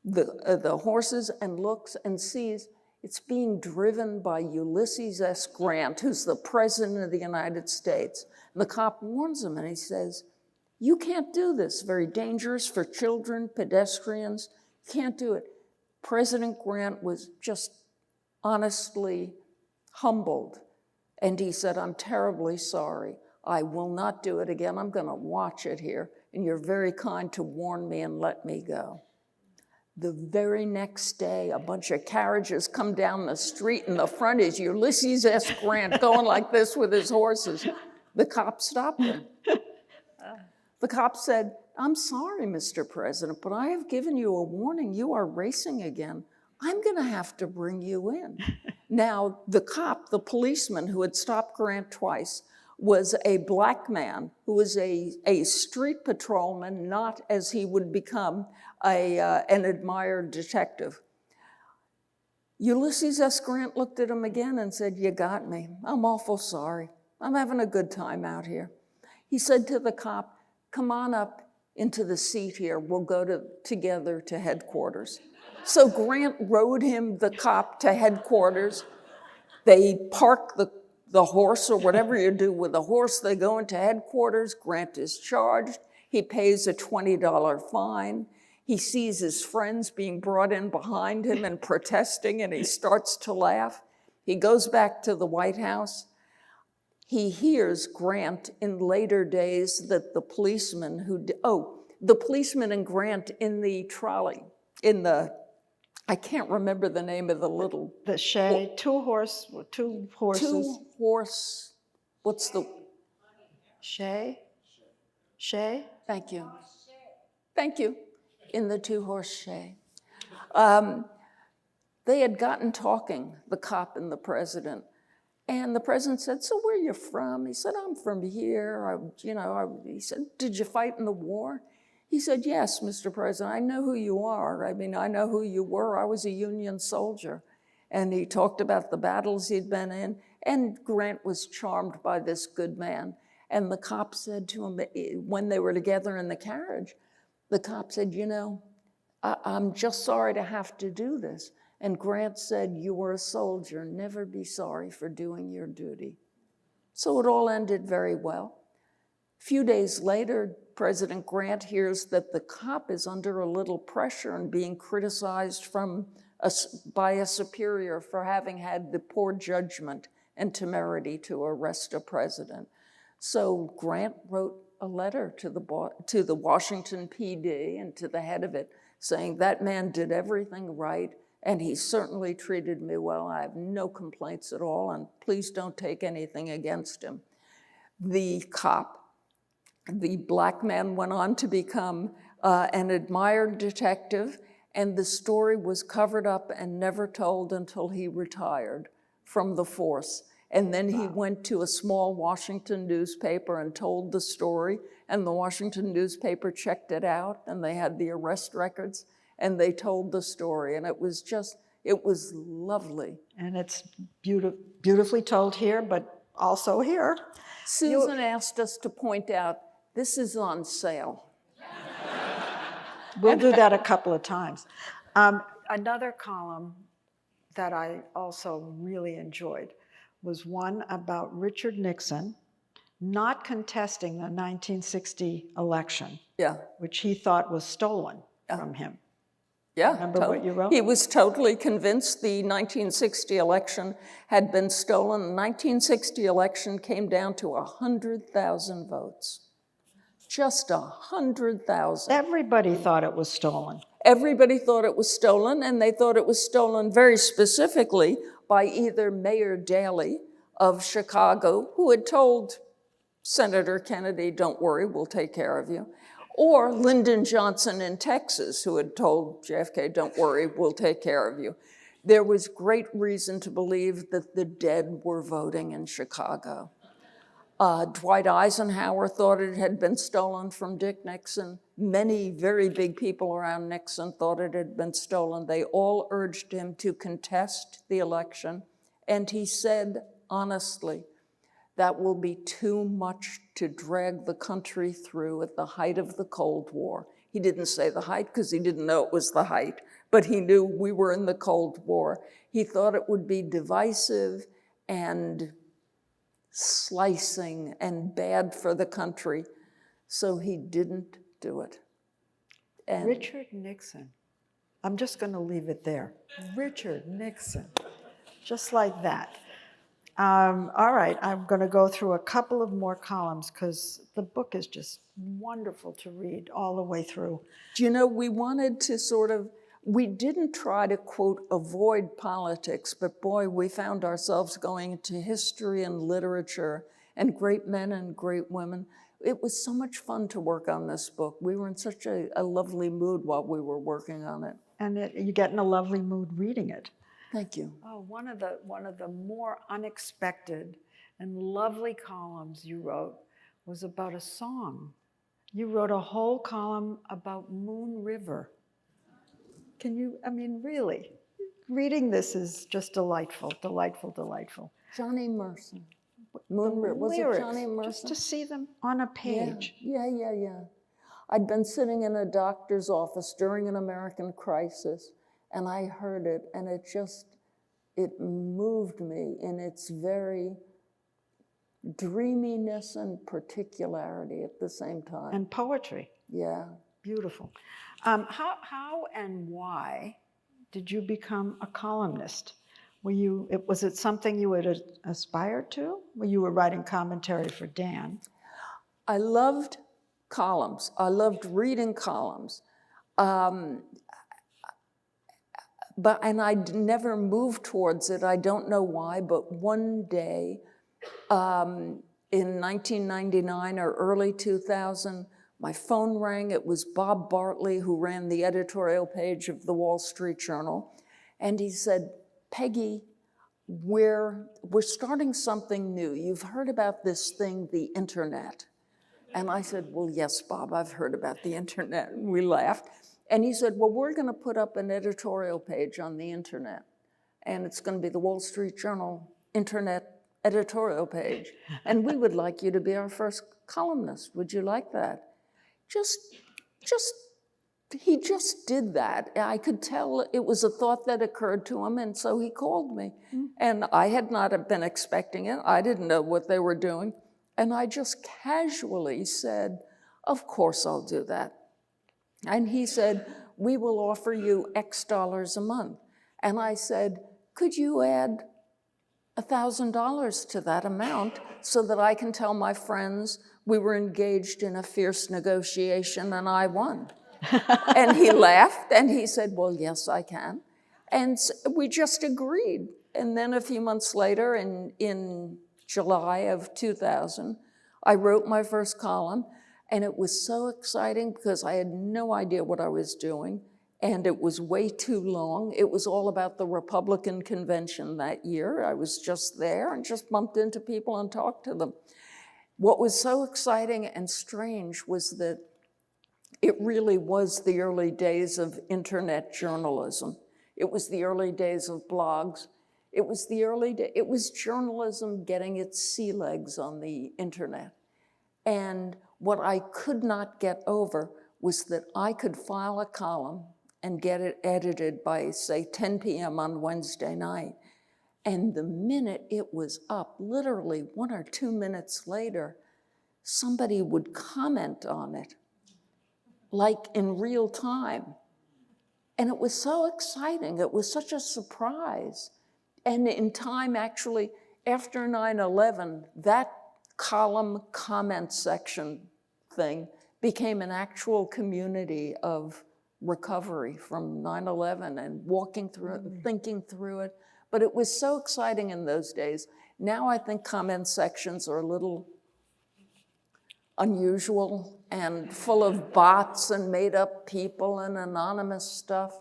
the horses and looks and sees it's being driven by Ulysses S. Grant, who's the president of the United States. And the cop warns him and he says, you can't do this, very dangerous for children, pedestrians, can't do it. President Grant was just honestly humbled. And he said, I'm terribly sorry. I will not do it again. I'm going to watch it here. And you're very kind to warn me and let me go. The very next day, a bunch of carriages come down the street, and the front is Ulysses S. Grant going like this with his horses. The cop stopped him. The cop said, "I'm sorry, Mr. President, but I have given you a warning. You are racing again. I'm going to have to bring you in." Now, the cop, the policeman who had stopped Grant twice, was a black man who was a street patrolman, not as he would become an admired detective. Ulysses S. Grant looked at him again and said, "You got me. I'm awful sorry. I'm having a good time out here." He said to the cop, "Come on up into the seat here. We'll go together to headquarters." So Grant rode the cop to headquarters. They park the horse, or whatever you do with the horse. They go into headquarters. Grant is charged. He pays a $20 fine. He sees his friends being brought in behind him and protesting, and he starts to laugh. He goes back to the White House. He hears Grant in later days that the policeman and Grant in the trolley, I can't remember the name of the little. The shay, two horses. What's the? Shay? Thank you. In the two-horse shay. They had gotten talking, the cop and the president. And the president said, "So where are you from?" He said, "I'm from here. He said, "Did you fight in the war?" He said, "Yes, Mr. President, I know who you are. I know who you were. I was a Union soldier." And he talked about the battles he'd been in. And Grant was charmed by this good man. And the cop said to him, when they were together in the carriage, the cop said, "I'm just sorry to have to do this." And Grant said, "You were a soldier. Never be sorry for doing your duty." So it all ended very well. A few days later, President Grant hears that the cop is under a little pressure and being criticized by a superior for having had the poor judgment and temerity to arrest a president. So Grant wrote a letter to the Washington PD and to the head of it, saying, "That man did everything right, and he certainly treated me well. I have no complaints at all, and please don't take anything against him." The black man, went on to become an admired detective, and the story was covered up and never told until he retired from the force. And then he went to a small Washington newspaper and told the story, and the Washington newspaper checked it out, and they had the arrest records, and they told the story, and it was lovely. And it's beautifully told here, but also here. Susan asked us to point out, this is on sale. We'll do that a couple of times. Another column that I also really enjoyed was one about Richard Nixon not contesting the 1960 election, which he thought was stolen from him. Yeah. Remember what you wrote? He was totally convinced the 1960 election had been stolen. The 1960 election came down to 100,000 votes. Just 100,000. Everybody thought it was stolen. Everybody thought it was stolen, and they thought it was stolen very specifically by either Mayor Daley of Chicago, who had told Senator Kennedy, "Don't worry, we'll take care of you," or Lyndon Johnson in Texas, who had told JFK, "Don't worry, we'll take care of you." There was great reason to believe that the dead were voting in Chicago. Dwight Eisenhower thought it had been stolen from Dick Nixon. Many very big people around Nixon thought it had been stolen. They all urged him to contest the election. And he said, honestly, that will be too much to drag the country through at the height of the Cold War. He didn't say the height because he didn't know it was the height, but he knew we were in the Cold War. He thought it would be divisive and slicing and bad for the country, so he didn't do it. And Richard Nixon. I'm just going to leave it there. Richard Nixon. Just like that. All right, I'm going to go through a couple of more columns because the book is just wonderful to read all the way through. Do you know, we wanted to We didn't try to, quote, avoid politics, but boy, we found ourselves going into history and literature and great men and great women. It was so much fun to work on this book. We were in such a lovely mood while we were working on it. And you get in a lovely mood reading it. Thank you. Oh, one of the more unexpected and lovely columns you wrote was about a song. You wrote a whole column about Moon River. Can you, I mean, really, reading this is just delightful, delightful, delightful. Johnny Merson. Moon River. Was it Johnny Merson? Just to see them on a page. Yeah. I'd been sitting in a doctor's office during an American crisis, and I heard it, and it moved me in its very dreaminess and particularity at the same time. And poetry. Yeah. Beautiful. How and why did you become a columnist? Was it something you would aspire to when you were writing commentary for Dan? I loved columns. I loved reading columns. And I'd never moved towards it. I don't know why, but one day in 1999 or early 2000, my phone rang. It was Bob Bartley, who ran the editorial page of the Wall Street Journal. And he said, Peggy, we're starting something new. You've heard about this thing, the internet. And I said, well, yes, Bob, I've heard about the internet. And we laughed. And he said, well, we're going to put up an editorial page on the internet. And it's going to be the Wall Street Journal internet editorial page. And we would like you to be our first columnist. Would you like that? He just did that. I could tell it was a thought that occurred to him, and so he called me. And I had not been expecting it. I didn't know what they were doing. And I just casually said, of course I'll do that. And he said, we will offer you X dollars a month. And I said, could you add $1,000 to that amount so that I can tell my friends we were engaged in a fierce negotiation and I won? And he laughed and he said, well, yes, I can. And we just agreed. And then a few months later, in July of 2000, I wrote my first column, and it was so exciting because I had no idea what I was doing, and it was way too long. It was all about the Republican convention that year. I was just there and just bumped into people and talked to them. What was so exciting and strange was that it really was the early days of internet journalism. It was the early days of blogs. It was journalism getting its sea legs on the internet. And what I could not get over was that I could file a column and get it edited by, say, 10 p.m. on Wednesday night. And the minute it was up, literally 1 or 2 minutes later, somebody would comment on it, like in real time. And it was so exciting. It was such a surprise. And in time, actually, after 9/11, that column comment section thing became an actual community of recovery from 9/11 and walking through it and thinking through it. But it was so exciting in those days. Now I think comment sections are a little unusual and full of bots and made up people and anonymous stuff.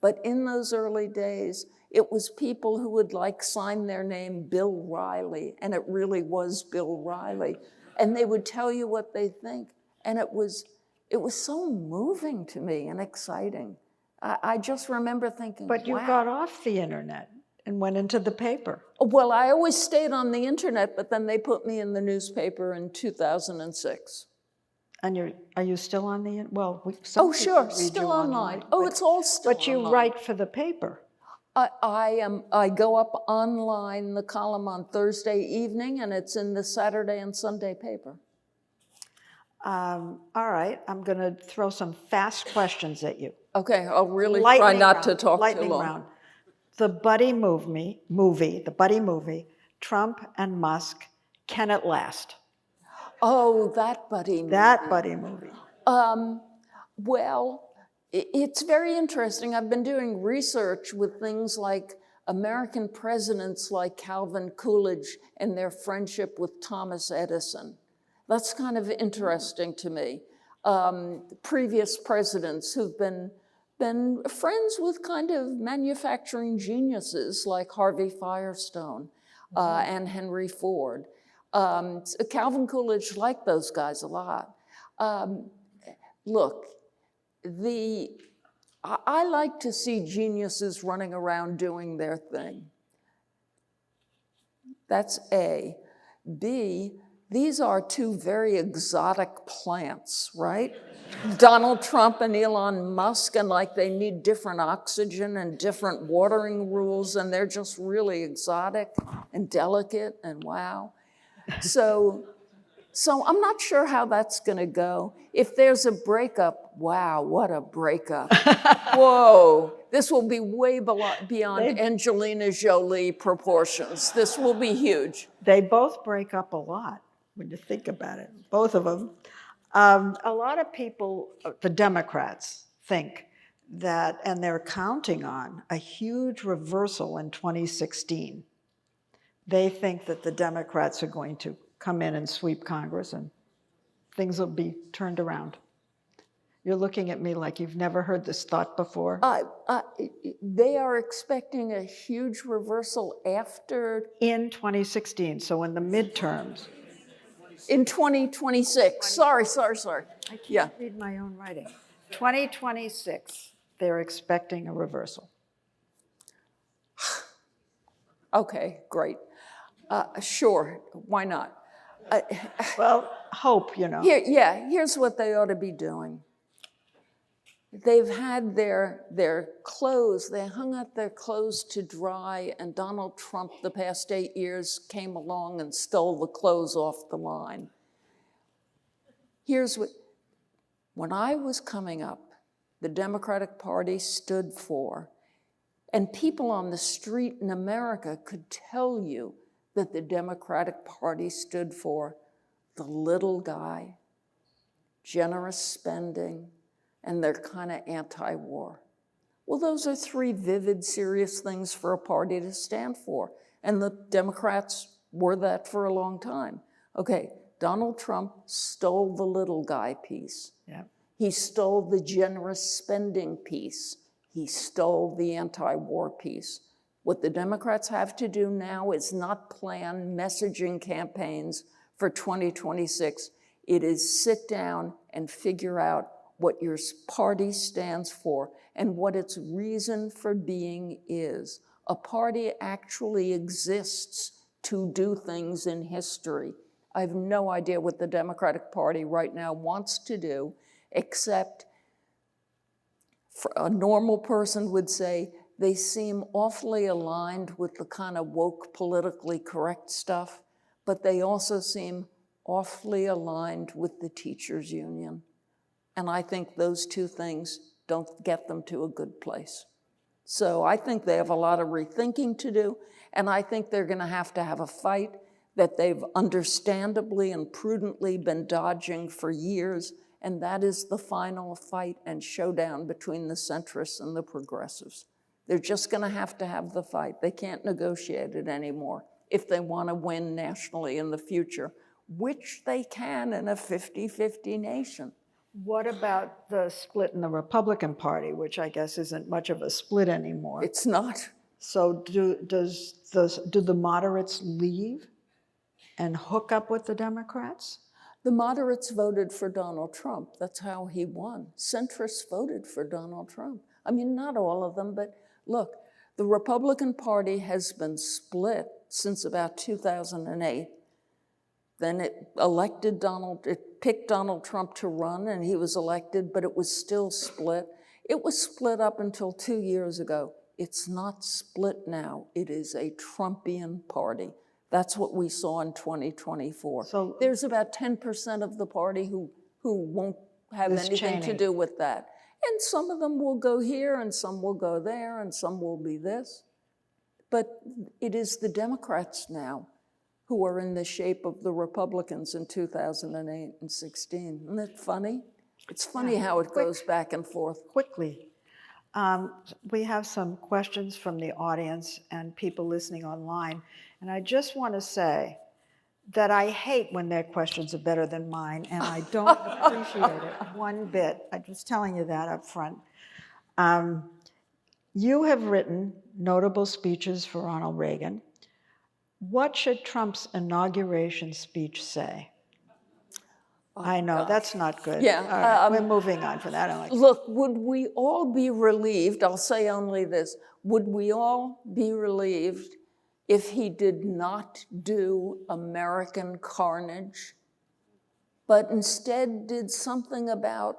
But in those early days, it was people who would sign their name Bill Riley, and it really was Bill Riley. And they would tell you what they think. And it was so moving to me and exciting. I just remember thinking, But you wow. got off the internet and went into the paper. Well, I always stayed on the internet, but then they put me in the newspaper in 2006. And are you still on the, well, Oh, sure, still online. Oh, it's all still But you online. write for the paper. I go up online, the column on Thursday evening, and it's in the Saturday and Sunday paper. All right, I'm going to throw some fast questions at you. Okay, I'll really Lightning try not round, to talk lightning too long. round. The buddy movie, Trump and Musk, can it last? Oh, that buddy movie. That buddy movie. Well, It's very interesting. I've been doing research with things like American presidents like Calvin Coolidge and their friendship with Thomas Edison. That's kind of interesting to me. Previous presidents who've been friends with kind of manufacturing geniuses like Harvey Firestone and Henry Ford. Calvin Coolidge liked those guys a lot. Look, I like to see geniuses running around doing their thing. That's A. B, these are two very exotic plants, right? Donald Trump and Elon Musk, and like they need different oxygen and different watering rules, and they're just really exotic and delicate and wow. So I'm not sure how that's gonna go. If there's a breakup, wow, what a breakup. Whoa, this will be way beyond Angelina Jolie proportions. This will be huge. They both break up a lot when you think about it, both of them. A lot of people, the Democrats, think that, and they're counting on a huge reversal in 2016. They think that the Democrats are going to come in and sweep Congress and things will be turned around. You're looking at me like you've never heard this thought before. They are expecting a huge reversal after? In 2016, so in the midterms. In 2026, sorry. I can't read my own writing. 2026, they're expecting a reversal. Okay, great. Sure, why not? Well, hope, you know. Here's what they ought to be doing. They've had their clothes, they hung out their clothes to dry, and Donald Trump the past 8 years came along and stole the clothes off the line. Here's what, when I was coming up, the Democratic Party stood for, and people on the street in America could tell you that the Democratic Party stood for the little guy, generous spending, and they're kind of anti-war. Well, those are three vivid, serious things for a party to stand for. And the Democrats were that for a long time. Okay, Donald Trump stole the little guy piece. Yep. He stole the generous spending piece. He stole the anti-war piece. What the Democrats have to do now is not plan messaging campaigns for 2026. It is sit down and figure out what your party stands for and what its reason for being is. A party actually exists to do things in history. I have no idea what the Democratic Party right now wants to do, except a normal person would say they seem awfully aligned with the kind of woke, politically correct stuff, but they also seem awfully aligned with the teachers' union. And I think those two things don't get them to a good place. So I think they have a lot of rethinking to do, and I think they're gonna have to have a fight that they've understandably and prudently been dodging for years, and that is the final fight and showdown between the centrists and the progressives. They're just gonna have to have the fight. They can't negotiate it anymore if they wanna win nationally in the future, which they can in a 50-50 nation. What about the split in the Republican Party, which I guess isn't much of a split anymore? It's not. So do the moderates leave and hook up with the Democrats? The moderates voted for Donald Trump. That's how he won. Centrists voted for Donald Trump. I mean, not all of them, but look, the Republican Party has been split since about 2008. Then it picked Donald Trump to run, and he was elected, but it was still split. It was split up until 2 years ago. It's not split now. It is a Trumpian party. That's what we saw in 2024. So there's about 10% of the party who won't have anything to do with that. And some of them will go here, and some will go there, and some will be this. But it is the Democrats now who are in the shape of the Republicans in 2008 and 16. Isn't that funny? It's funny how it goes back and forth. Quickly. We have some questions from the audience and people listening online. And I just want to say that I hate when their questions are better than mine, and I don't appreciate it one bit. I'm just telling you that up front. You have written notable speeches for Ronald Reagan. What should Trump's inauguration speech say? I know, that's not good. Yeah, All right, we're moving on from that. I'm like, Look, would we all be relieved, I'll say only this, would we all be relieved if he did not do American carnage, but instead did something about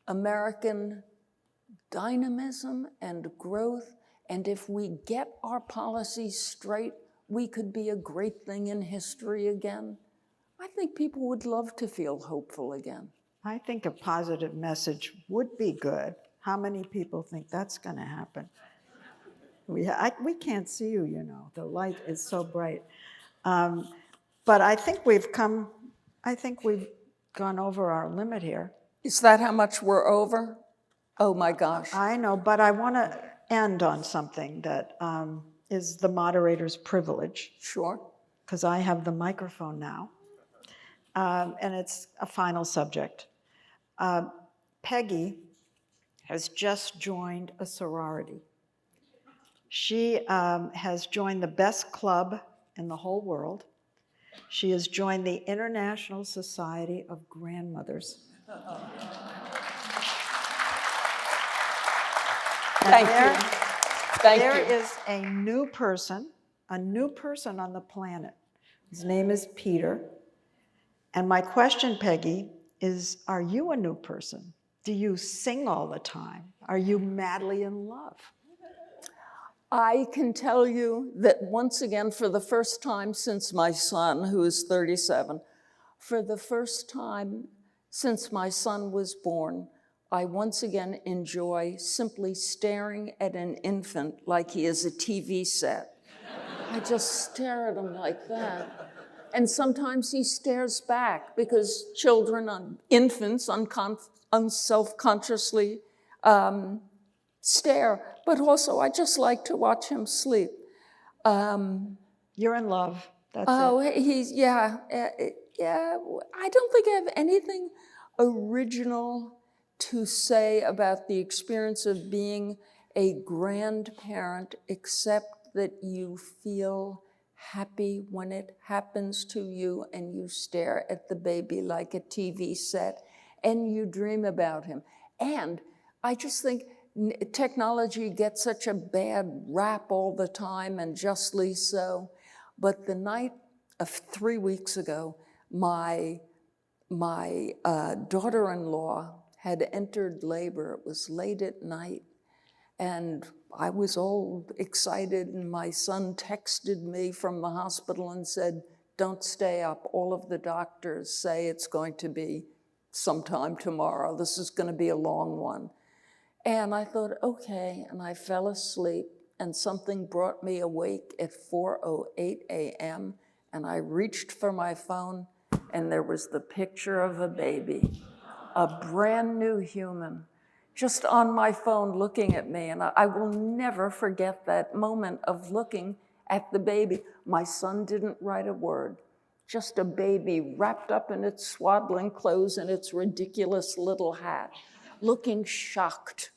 American dynamism and growth, and if we get our policies straight, we could be a great thing in history again? I think people would love to feel hopeful again. I think a positive message would be good. How many people think that's going to happen? We can't see you, you know. The light is so bright. But I think we've gone over our limit here. Is that how much we're over? Oh my gosh. I know, but I want to end on something that is the moderator's privilege. Sure. Because I have the microphone now. And it's a final subject. Peggy has just joined a sorority. She has joined the best club in the whole world. She has joined the International Society of Grandmothers. Thank you. There is a new person on the planet. His name is Peter. And my question, Peggy, is, are you a new person? Do you sing all the time? Are you madly in love? I can tell you that once again, for the first time since my son, who is 37, for the first time since my son was born, I once again enjoy simply staring at an infant like he is a TV set. I just stare at him like that. And sometimes he stares back because infants unselfconsciously stare. But also, I just like to watch him sleep. You're in love. That's it. Yeah. I don't think I have anything original to say about the experience of being a grandparent, except that you feel happy when it happens to you and you stare at the baby like a TV set and you dream about him. And I just think technology gets such a bad rap all the time, and justly so. But the night of 3 weeks ago, my daughter-in-law had entered labor. It was late at night. And I was all excited, and my son texted me from the hospital and said, "Don't stay up. All of the doctors say it's going to be sometime tomorrow. This is going to be a long one." And I thought, okay, and I fell asleep, and something brought me awake at 4:08 a.m., and I reached for my phone, and there was the picture of a baby, a brand new human, just on my phone looking at me. And I will never forget that moment of looking at the baby. My son didn't write a word, just a baby wrapped up in its swaddling clothes and its ridiculous little hat, looking shocked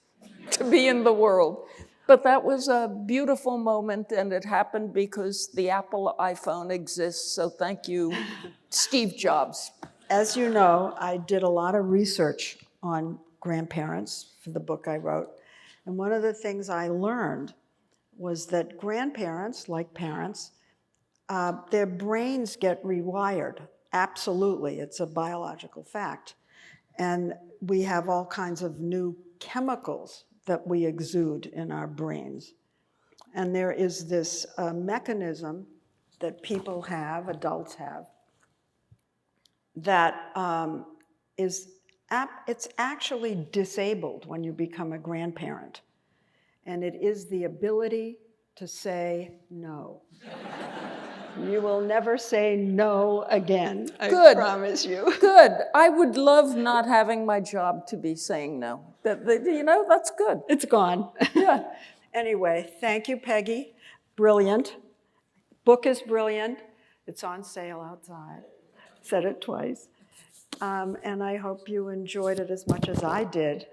to be in the world. But that was a beautiful moment, and it happened because the Apple iPhone exists, so thank you, Steve Jobs. As you know, I did a lot of research on grandparents for the book I wrote. And one of the things I learned was that grandparents, like parents, their brains get rewired. Absolutely, it's a biological fact. And we have all kinds of new chemicals that we exude in our brains. And there is this mechanism that people have, adults have, that it's actually disabled when you become a grandparent. And it is the ability to say no. You will never say no again, I Good. promise you. Good. I would love not having my job to be saying no. That's good. It's gone. Yeah. Anyway, thank you, Peggy. Brilliant. Book is brilliant. It's on sale outside. Said it twice. And I hope you enjoyed it as much as I did.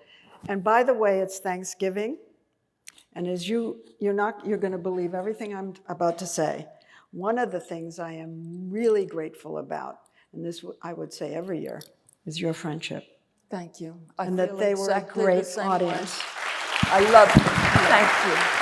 And by the way, it's Thanksgiving. And as you're going to believe everything I'm about to say. One of the things I am really grateful about, and this I would say every year, is your friendship. Thank you. And that they were a great audience. I love it. Thank you.